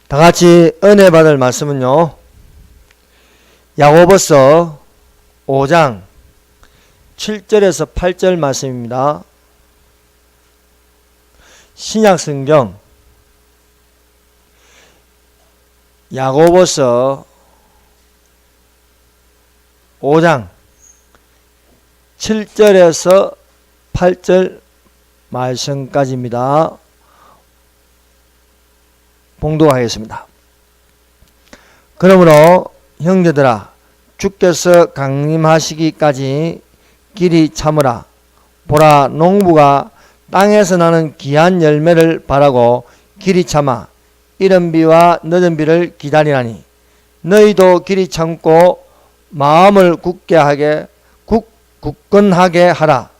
다 같이 은혜 받을 말씀은요, 야고보서 5장 7절에서 8절 말씀입니다. 신약성경 야고보서 5장 7절에서 8절 말씀까지입니다. 봉독하겠습니다. 그러므로 형제들아, 주께서 강림하시기까지 길이 참으라. 보라, 농부가 땅에서 나는 귀한 열매를 바라고 길이 참아 이른 비와 늦은 비를 기다리라니, 너희도 길이 참고 마음을 굳건하게 하라.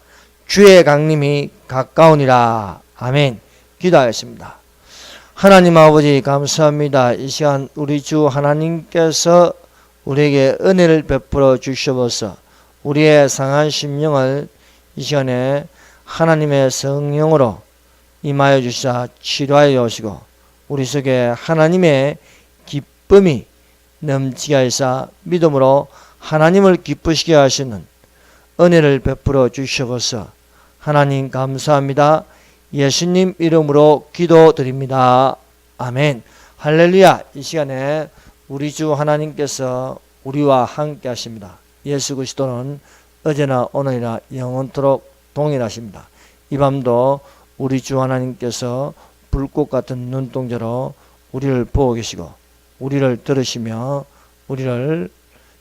주의 강림이 가까우니라. 아멘. 기도하겠습니다. 하나님 아버지, 감사합니다. 이 시간 우리 주 하나님께서 우리에게 은혜를 베풀어 주셔서 우리의 상한 심령을 이 시간에 하나님의 성령으로 임하여 주시사 치료하여 오시고, 우리 속에 하나님의 기쁨이 넘치게 하시사 믿음으로 하나님을 기쁘시게 하시는 은혜를 베풀어 주셔서 하나님 감사합니다. 예수님 이름으로 기도드립니다. 아멘. 할렐루야. 이 시간에 우리 주 하나님께서 우리와 함께 하십니다. 예수 그리스도는 어제나 오늘이나 영원토록 동일하십니다. 이 밤도 우리 주 하나님께서 불꽃 같은 눈동자로 우리를 보고 계시고, 우리를 들으시며 우리를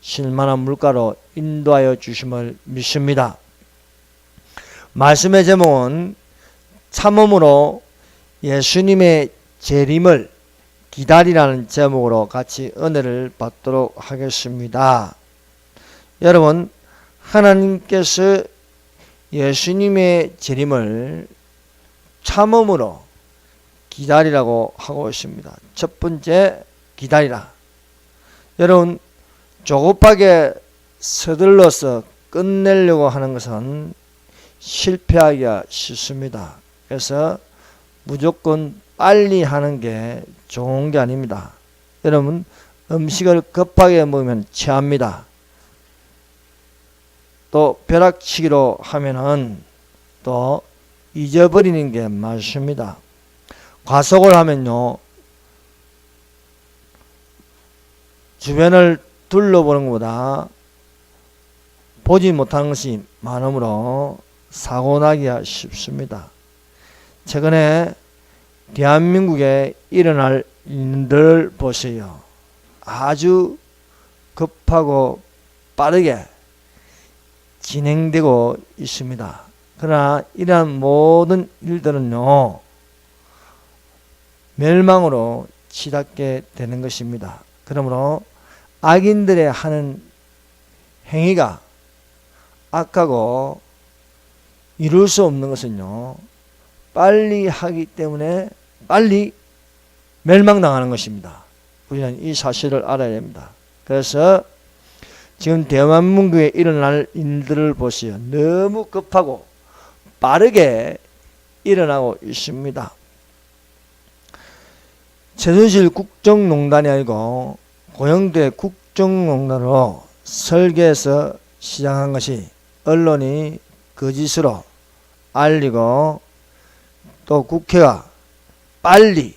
실만한 물가로 인도하여 주심을 믿습니다. 말씀의 제목은 참음으로 예수님의 재림을 기다리라는 제목으로 같이 은혜를 받도록 하겠습니다. 여러분, 하나님께서 예수님의 재림을 참음으로 기다리라고 하고 있습니다. 첫 번째, 기다리라. 여러분, 조급하게 서둘러서 끝내려고 하는 것은 실패하기가 쉽습니다. 그래서 무조건 빨리 하는 게 좋은 게 아닙니다. 여러분, 음식을 급하게 먹으면 체합니다. 또 벼락치기로 하면은 또 잊어버리는 게 많습니다. 과속을 하면요, 주변을 둘러보는 것보다 보지 못하는 것이 많으므로 사고 나기가 쉽습니다. 최근에 대한민국에 일어날 일들 보세요. 아주 급하고 빠르게 진행되고 있습니다. 그러나 이러한 모든 일들은요, 멸망으로 치닫게 되는 것입니다. 그러므로 악인들의 하는 행위가 악하고 이룰 수 없는 것은요, 빨리 하기 때문에 빨리 멸망당하는 것입니다. 우리는 이 사실을 알아야 됩니다. 그래서 지금 대한민국에 일어날 일들을 보세요. 너무 급하고 빠르게 일어나고 있습니다. 최순실 국정농단이 아니고 고영대 국정농단으로 설계해서 시작한 것이 언론이 거짓으로 알리고, 또 국회가 빨리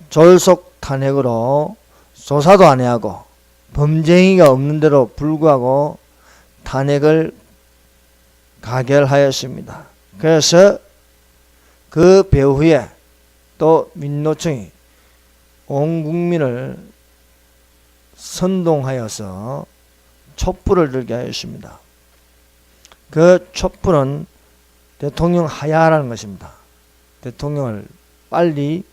졸속 탄핵으로 조사도 안 해하고 범죄행위가 없는 데로 불구하고 탄핵을 가결하였습니다. 그래서 그 배후에 또 민노총이 온 국민을 선동하여서 촛불을 들게 하였습니다. 그 촛불은 대통령 하야라는 것입니다. 대통령을 빨리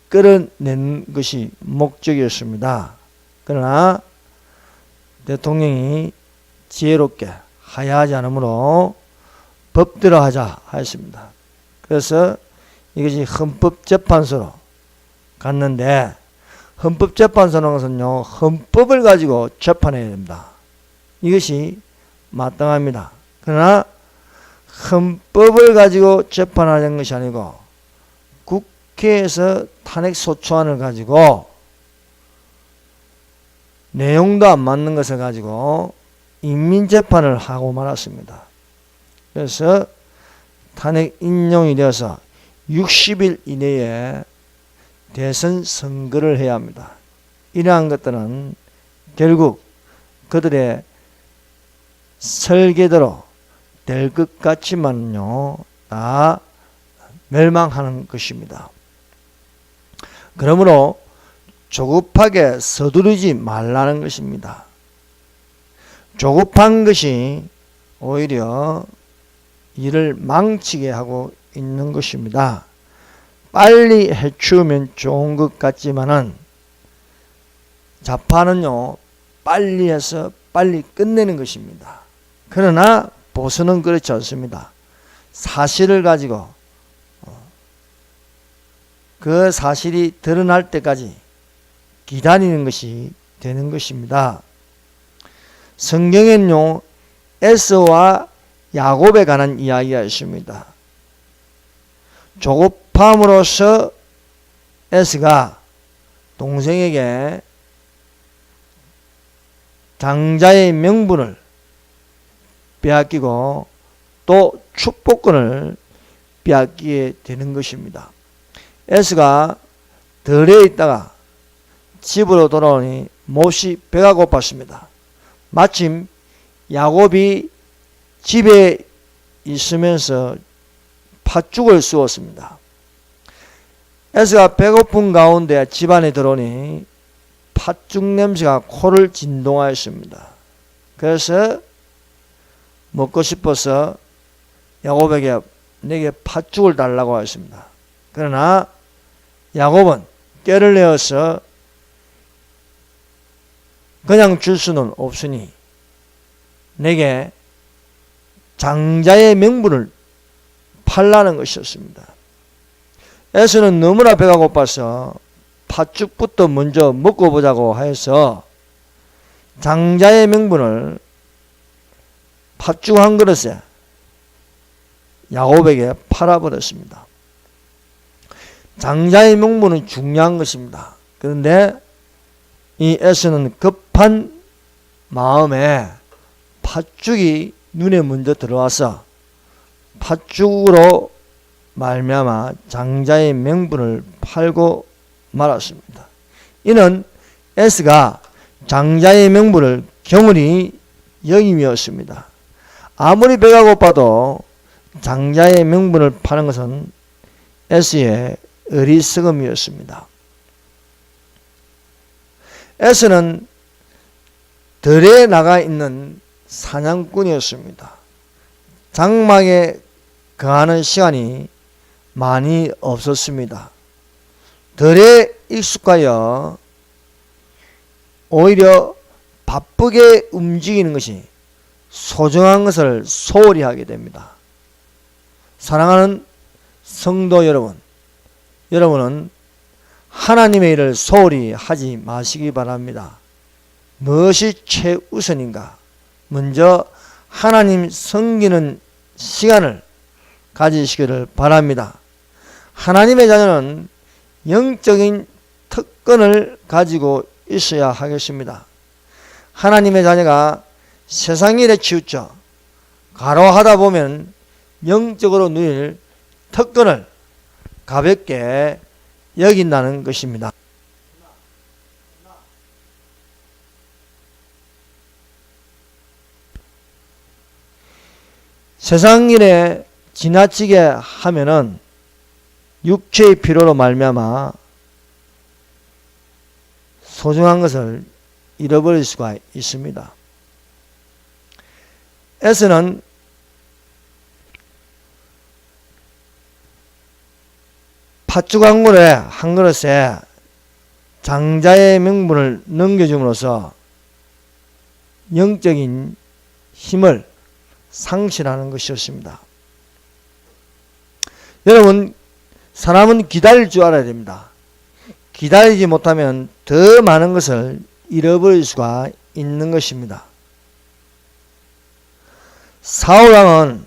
끌어낸 것이 목적이었습니다. 그러나 대통령이 지혜롭게 하야하지 않으므로 법대로 하자 하였습니다. 그래서 이것이 헌법재판소로 갔는데, 헌법재판소는 것은요, 헌법을 가지고 재판해야 됩니다. 이것이 마땅합니다. 그러나 헌법을 가지고 재판하는 것이 아니고 국회에서 탄핵 소추안을 가지고 내용도 안 맞는 것을 가지고 인민재판을 하고 말았습니다. 그래서 탄핵 인용이 되어서 60일 이내에 대선 선거를 해야 합니다. 이러한 것들은 결국 그들의 설계대로 될 것 같지만요, 다 멸망하는 것입니다. 그러므로 조급하게 서두르지 말라는 것입니다. 조급한 것이 오히려 일을 망치게 하고 있는 것입니다. 빨리 해치우면 좋은 것 같지만은 좌파는요, 빨리 해서 빨리 끝내는 것입니다. 그러나 보수는 그렇지 않습니다. 사실을 가지고 그 사실이 드러날 때까지 기다리는 것이 되는 것입니다. 성경에는요, 에서와 야곱에 관한 이야기가 있습니다. 조급함으로써 에서가 동생에게 장자의 명분을 빼앗기고 또 축복권을 빼앗기게 되는 것입니다. 에서가 들에 있다가 집으로 돌아오니 몹시 배가 고팠습니다. 마침 야곱이 집에 있으면서 팥죽을 쑤었습니다. 에서가 배고픈 가운데 집안에 들어오니 팥죽 냄새가 코를 진동하였습니다. 그래서 먹고 싶어서 야곱에게 내게 팥죽을 달라고 하였습니다. 그러나 야곱은 꾀를 내어서 그냥 줄 수는 없으니 내게 장자의 명분을 팔라는 것이었습니다. 에서는 너무나 배가 고파서 팥죽부터 먼저 먹고 보자고 하여서 장자의 명분을 팥죽 한 그릇에 야곱에게 팔아버렸습니다. 장자의 명분은 중요한 것입니다. 그런데 이 에서는 급한 마음에 팥죽이 눈에 먼저 들어와서 팥죽으로 말미암아 장자의 명분을 팔고 말았습니다. 이는 에서가 장자의 명분을 경홀히 여김이었습니다. 아무리 배가 고파도 장자의 명분을 파는 것은 에서의 어리석음이었습니다. 에서는 들에 나가 있는 사냥꾼이었습니다. 장막에 거하는 시간이 많이 없었습니다. 들에 익숙하여 오히려 바쁘게 움직이는 것이 소중한 것을 소홀히 하게 됩니다. 사랑하는 성도 여러분, 여러분은 하나님의 일을 소홀히 하지 마시기 바랍니다. 무엇이 최우선인가? 먼저 하나님 섬기는 시간을 가지시기를 바랍니다. 하나님의 자녀는 영적인 특권을 가지고 있어야 하겠습니다. 하나님의 자녀가 세상 일에 치우쳐 가로하다 보면 영적으로 누릴 특권을 가볍게 여긴다는 것입니다. 세상 일에 지나치게 하면은 육체의 피로로 말미암아 소중한 것을 잃어버릴 수가 있습니다. 에서는 팥죽 한 그릇에 장자의 명분을 넘겨줌으로써 영적인 힘을 상실하는 것이었습니다. 여러분, 사람은 기다릴 줄 알아야 됩니다. 기다리지 못하면 더 많은 것을 잃어버릴 수가 있는 것입니다. 사울왕은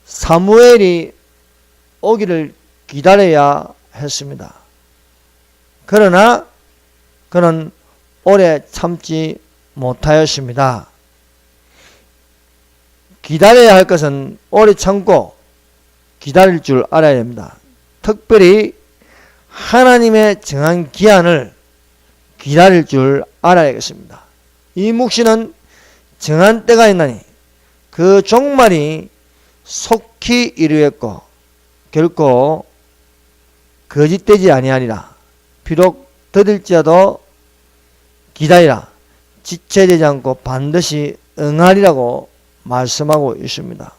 사무엘이 오기를 기다려야 했습니다. 그러나 그는 오래 참지 못하였습니다. 기다려야 할 것은 오래 참고 기다릴 줄 알아야 됩니다. 특별히 하나님의 정한 기한을 기다릴 줄 알아야겠습니다. 이 묵시는 정한 때가 있나니 그 종말이 속히 이루었고 결코 거짓되지 아니하리라. 비록 더딜지라도 기다리라. 지체되지 않고 반드시 응하리라고 말씀하고 있습니다.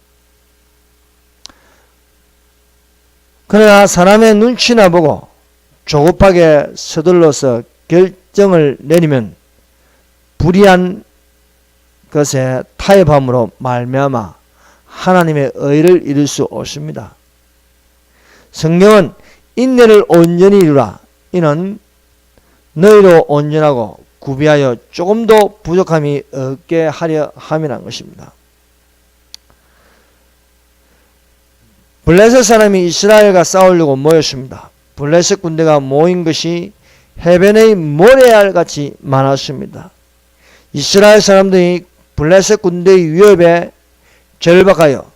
그러나 사람의 눈치나 보고 조급하게 서둘러서 결정을 내리면 불의한 것에 타협함으로 말미암아 하나님의 의를 이룰 수 없습니다. 성경은 인내를 온전히 이루라. 이는 너희로 온전하고 구비하여 조금도 부족함이 없게 하려 함이라는 것입니다. 블레셋 사람이 이스라엘과 싸우려고 모였습니다. 블레셋 군대가 모인 것이 해변의 모래알같이 많았습니다. 이스라엘 사람들이 블레셋 군대의 위협에 절박하여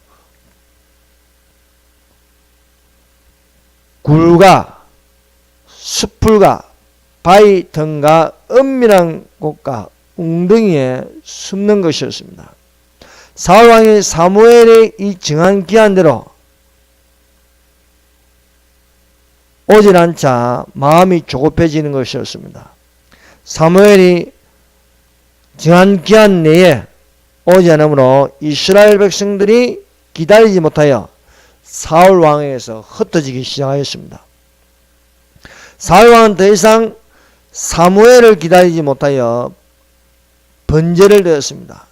굴과 숲풀과 바위 등과 은밀한 곳과 웅덩이에 숨는 것이었습니다. 사울왕이 사무엘의 이 정한 기한대로 오질 않자 마음이 조급해지는 것이었습니다. 사무엘이 정한 기한 내에 오지 않으므로 이스라엘 백성들이 기다리지 못하여 사울 왕에게서 흩어지기 시작하였습니다. 사울 왕은 더 이상 사무엘을 기다리지 못하여 번제를 드렸습니다.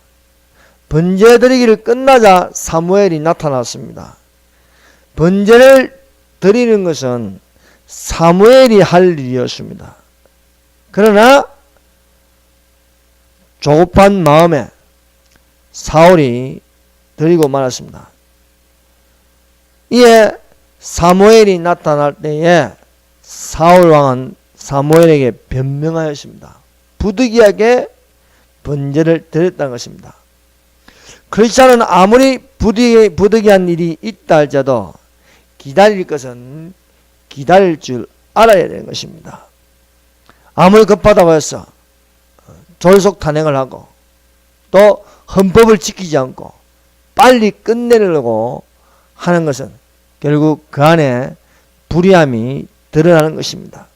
번제 드리기를 끝나자 사무엘이 나타났습니다. 번제를 드리는 것은 사무엘이 할 일이었습니다. 그러나 조급한 마음에 사울이 드리고 말았습니다. 이에 사무엘이 나타날 때에 사울 왕은 사무엘에게 변명하였습니다. 부득이하게 번제를 드렸다는 것입니다. 크리스찬은 아무리 부득이한 일이 있다 할지라도 기다릴 것은 기다릴 줄 알아야 되는 것입니다. 아무리 급하다고 해서 졸속 탄핵을 하고 또 헌법을 지키지 않고 빨리 끝내려고 하는 것은 결국 그 안에 불의함이 드러나는 것입니다.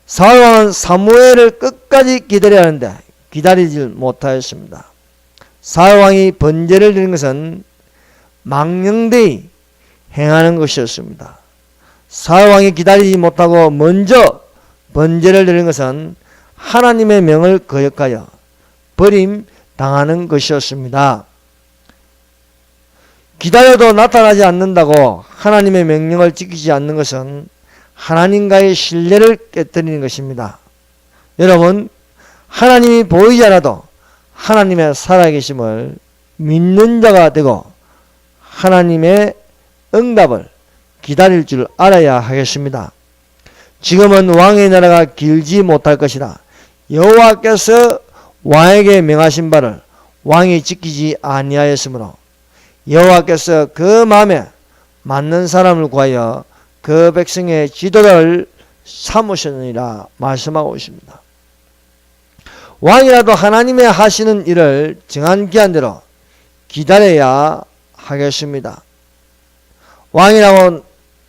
사울왕은 사무엘을 끝까지 기다려야 하는데 기다리지 못하였습니다. 사울왕이 번제를 드린 것은 망령되이 행하는 것이었습니다. 사울왕이 기다리지 못하고 먼저 번제를 드린 것은 하나님의 명을 거역하여 버림당하는 것이었습니다. 기다려도 나타나지 않는다고 하나님의 명령을 지키지 않는 것은 하나님과의 신뢰를 깨뜨리는 것입니다. 여러분, 하나님이 보이지 않아도 하나님의 살아계심을 믿는 자가 되고 하나님의 응답을 기다릴 줄 알아야 하겠습니다. 지금은 왕의 나라가 길지 못할 것이라 여호와께서 왕에게 명하신 바를 왕이 지키지 아니하였으므로 여호와께서 그 마음에 맞는 사람을 구하여 그 백성의 지도자를 삼으셨느니라 말씀하고 있습니다. 왕이라도 하나님의 하시는 일을 정한 기한대로 기다려야 하겠습니다. 왕이라고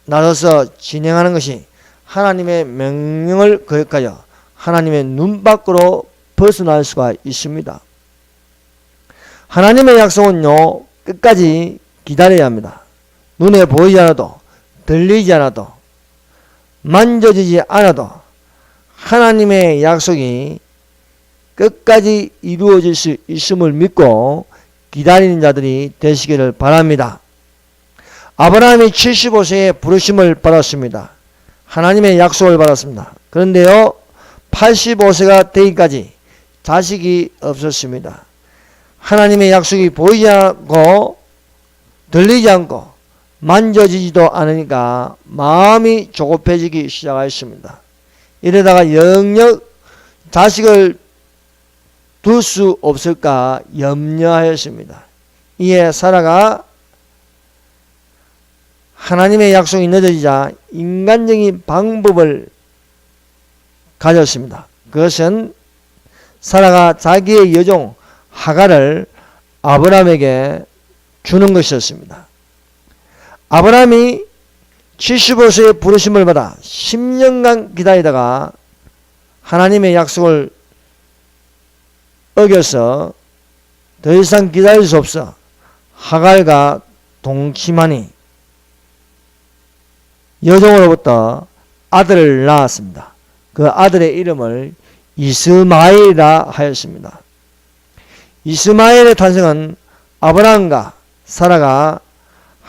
나서서 진행하는 것이 하나님의 명령을 거역하여 하나님의 눈 밖으로 벗어날 수가 있습니다. 하나님의 약속은요, 끝까지 기다려야 합니다. 눈에 보이지 않아도, 들리지 않아도, 만져지지 않아도 하나님의 약속이 끝까지 이루어질 수 있음을 믿고 기다리는 자들이 되시기를 바랍니다. 아브라함이 75세에 부르심을 받았습니다. 하나님의 약속을 받았습니다. 그런데요, 85세가 되기까지 자식이 없었습니다. 하나님의 약속이 보이지 않고 들리지 않고 만져지지도 않으니까 마음이 조급해지기 시작하였습니다. 이러다가 영영 자식을 둘 수 없을까 염려하였습니다. 이에 사라가 하나님의 약속이 늦어지자 인간적인 방법을 가졌습니다. 그것은 사라가 자기의 여종 하갈을 아브라함에게 주는 것이었습니다. 아브라함이 75세의 부르심을 받아 10년간 기다리다가 하나님의 약속을 어겨서 더 이상 기다릴 수 없어 하갈과 동침하니 여종으로부터 아들을 낳았습니다. 그 아들의 이름을 이스마엘이라 하였습니다. 이스마엘의 탄생은 아브라함과 사라가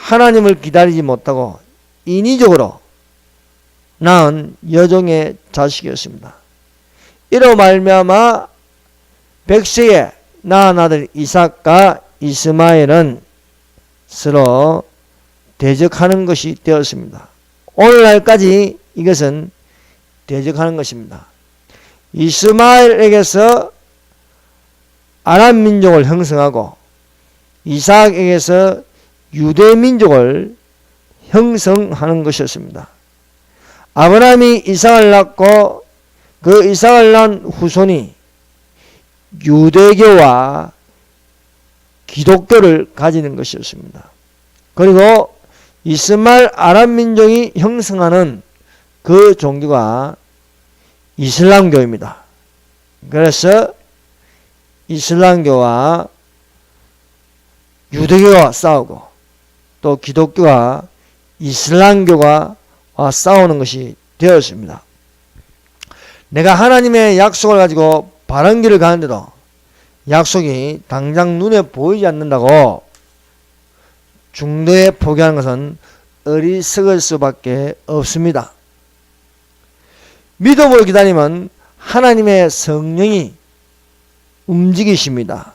하나님을 기다리지 못하고 인위적으로 낳은 여종의 자식이었습니다. 이로 말미암아 100세에 낳은 아들 이삭과 이스마엘은 서로 대적하는 것이 되었습니다. 오늘날까지 이것은 대적하는 것입니다. 이스마엘에게서 아람 민족을 형성하고 이삭에게서 유대 민족을 형성하는 것이었습니다. 아브라함이 이삭을 낳고 그 이삭을 낳은 후손이 유대교와 기독교를 가지는 것이었습니다. 그리고 이스마엘 아람 민족이 형성하는 그 종교가 이슬람교입니다. 그래서 이슬람교와 유대교가 싸우고 또 기독교와 이슬람교가 싸우는 것이 되었습니다. 내가 하나님의 약속을 가지고 바른 길을 가는데도 약속이 당장 눈에 보이지 않는다고 중도에 포기하는 것은 어리석을 수밖에 없습니다. 믿음으로 기다리면 하나님의 성령이 움직이십니다.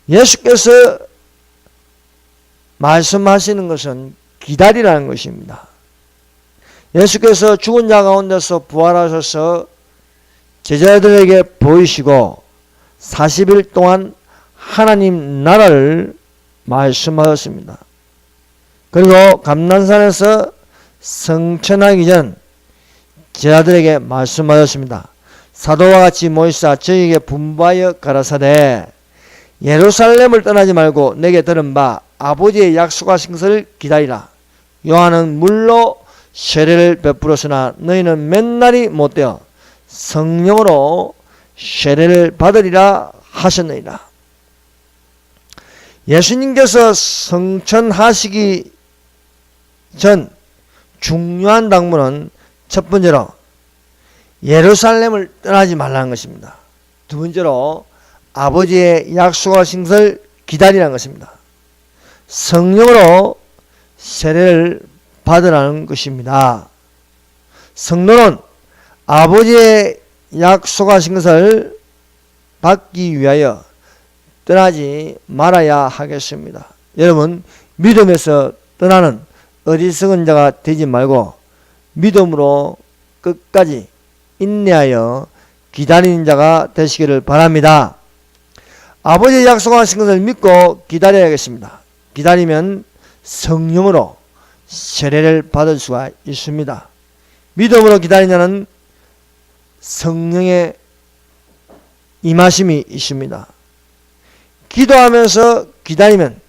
예수께서 말씀하시는 것은 기다리라는 것입니다. 예수께서 죽은 자 가운데서 부활하셔서 제자들에게 보이시고 40일 동안 하나님 나라를 말씀하셨습니다. 그리고 감난산에서 성천하기 전 제자들에게 말씀하셨습니다. 사도와 같이 모이사 저에게 분부하여 가라사대 예루살렘을 떠나지 말고 내게 들은 바 아버지의 약속하신 것을 기다리라. 요한은 물로 세례를 베풀었으나 너희는 맨날이 못되어 성령으로 세례를 받으리라 하셨느니라. 예수님께서 성천하시기 전 중요한 당부는 첫 번째로 예루살렘을 떠나지 말라는 것입니다. 두 번째로 아버지의 약속하신 것을 기다리라는 것입니다. 성령으로 세례를 받으라는 것입니다. 성도는 아버지의 약속하신 것을 받기 위하여 떠나지 말아야 하겠습니다. 여러분, 믿음에서 떠나는 어리석은 자가 되지 말고 믿음으로 끝까지 인내하여 기다리는 자가 되시기를 바랍니다. 아버지의 약속하신 것을 믿고 기다려야겠습니다. 기다리면 성령으로 세례를 받을 수가 있습니다. 믿음으로 기다리냐는 성령의 임하심이 있습니다. 기도하면서 기다리면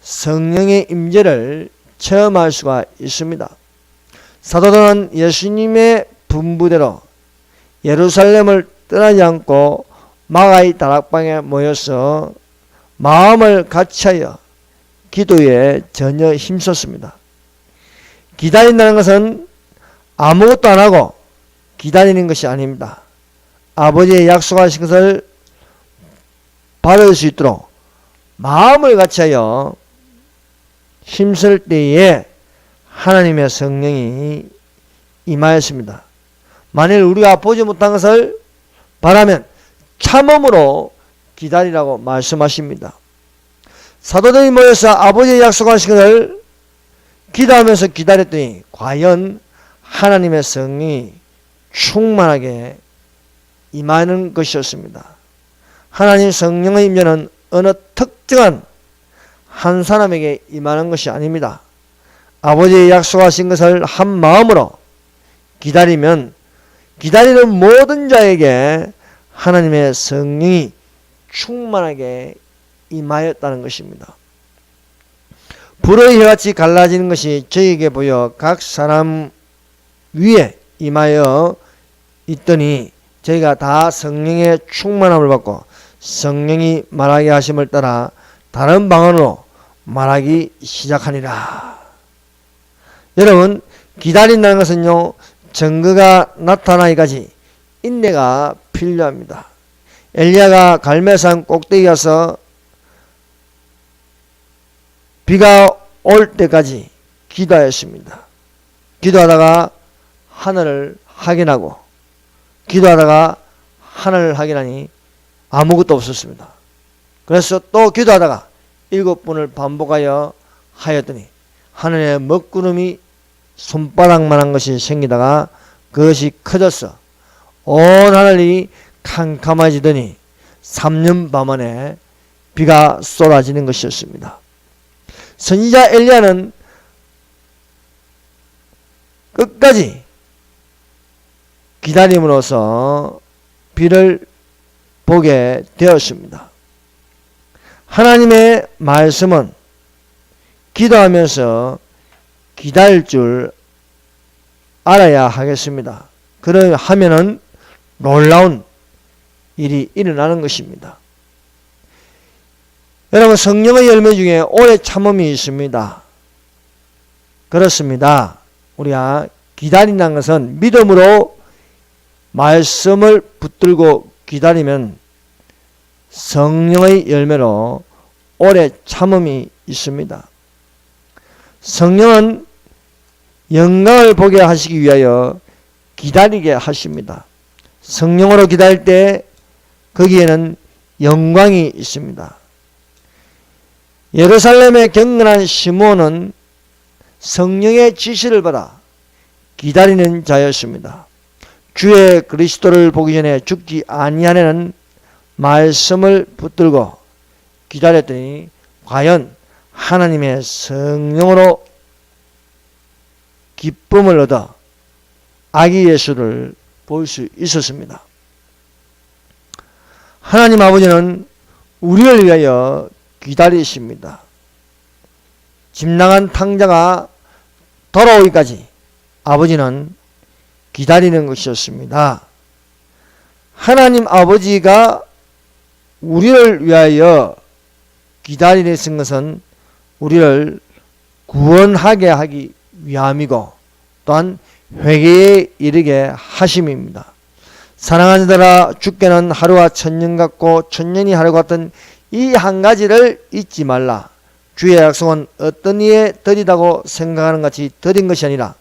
성령의 임재를 체험할 수가 있습니다. 사도들은 예수님의 분부대로 예루살렘을 떠나지 않고 마가의 다락방에 모여서 마음을 같이하여 기도에 전혀 힘썼습니다. 기다린다는 것은 아무것도 안 하고 기다리는 것이 아닙니다. 아버지의 약속하신 것을 받을 수 있도록 마음을 같이하여 힘쓸 때에 하나님의 성령이 임하였습니다. 만일 우리가 보지 못한 것을 바라면 참음으로 기다리라고 말씀하십니다. 사도들이 모여서 아버지의 약속하신 것을 기도하면서 기다렸더니 과연 하나님의 성령이 충만하게 임하는 것이었습니다. 하나님 성령의 임재는 어느 특정한 한 사람에게 임하는 것이 아닙니다. 아버지의 약속하신 것을 한 마음으로 기다리면 기다리는 모든 자에게 하나님의 성령이 충만하게 임하였다는 것입니다. 불의 혀같이 갈라지는 것이 저에게 보여 각 사람 위에 임하여 있더니 저희가 다 성령의 충만함을 받고 성령이 말하게 하심을 따라 다른 방언으로 말하기 시작하니라. 여러분, 기다린다는 것은요, 증거가 나타나기까지 인내가 필요합니다. 엘리야가 갈멜산 꼭대기 가서 비가 올 때까지 기도하였습니다. 기도하다가 하늘을 확인하고 기도하다가 하늘을 확인하니 아무것도 없었습니다. 그래서 또 기도하다가 7번을 반복하여 하였더니 하늘에 먹구름이 손바닥만한 것이 생기다가 그것이 커져서 온 하늘이 캄캄해지더니 3년 반 만에 비가 쏟아지는 것이었습니다. 선지자 엘리야는 끝까지 기다림으로써 비를 보게 되었습니다. 하나님의 말씀은 기도하면서 기다릴 줄 알아야 하겠습니다. 그러하면은 놀라운 일이 일어나는 것입니다. 여러분, 성령의 열매 중에 오래 참음이 있습니다. 그렇습니다. 우리가 기다린다는 것은 믿음으로 말씀을 붙들고 기다리면 성령의 열매로 오래 참음이 있습니다. 성령은 영광을 보게 하시기 위하여 기다리게 하십니다. 성령으로 기다릴 때 거기에는 영광이 있습니다. 예루살렘에 경건한 시므온은 성령의 지시를 받아 기다리는 자였습니다. 주의 그리스도를 보기 전에 죽지 아니하려는 말씀을 붙들고 기다렸더니 과연 하나님의 성령으로 기쁨을 얻어 아기 예수를 볼 수 있었습니다. 하나님 아버지는 우리를 위하여 기다리십니다. 짐나간 탕자가 돌아오기까지 아버지는 기다리는 것이었습니다. 하나님 아버지가 우리를 위하여 기다리는 것은 우리를 구원하게 하기 위함이고 또한 회개에 이르게 하심입니다. 사랑하는 자들아, 주께는 하루가 천년 같고 천년이 하루 같은 이 한 가지를 잊지 말라. 주의 약속은 어떤 이에 더디다고 생각하는 같이 더딘 것이 아니라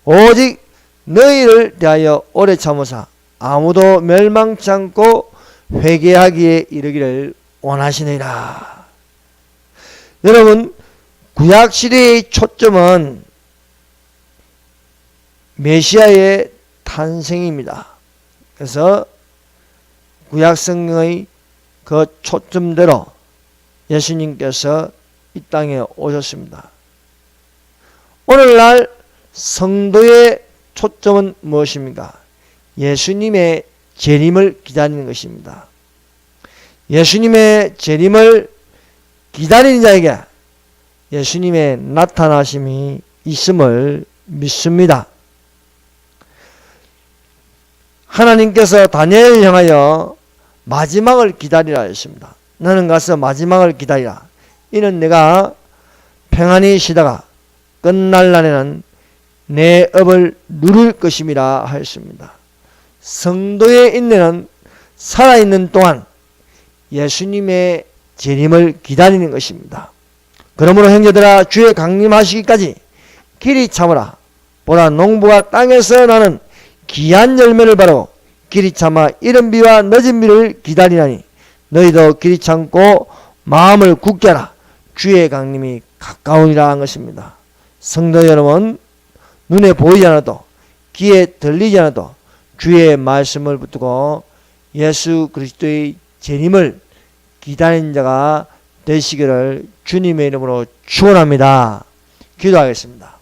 오직 너희를 대하여 오래 참으사 아무도 멸망치 않고 회개하기에 이르기를 원하시느니라. 여러분, 구약시대의 초점은 메시아의 탄생입니다. 그래서 구약성경의 그 초점대로 예수님께서 이 땅에 오셨습니다. 오늘날 성도의 초점은 무엇입니까? 예수님의 재림을 기다리는 것입니다. 예수님의 재림을 기다리는 자에게 예수님의 나타나심이 있음을 믿습니다. 하나님께서 다니엘을 향하여 마지막을 기다리라 했습니다. 너는 가서 마지막을 기다리라. 이는 내가 평안히 쉬다가 끝날 날에는 내 업을 누릴 것임이라 하였습니다. 성도의 인내는 살아있는 동안 예수님의 재림을 기다리는 것입니다. 그러므로 형제들아, 주의 강림하시기까지 길이 참으라. 보라, 농부가 땅에서 나는 귀한 열매를 바로 길이 참아 이른 비와 늦은 비를 기다리나니 너희도 길이 참고 마음을 굳게 하라. 주의 강림이 가까우니라 한 것입니다. 성도 여러분, 눈에 보이지 않아도 귀에 들리지 않아도 주의 말씀을 붙들고 예수 그리스도의 재림을 기다리는 자가 되시기를 주님의 이름으로 축원합니다. 기도하겠습니다.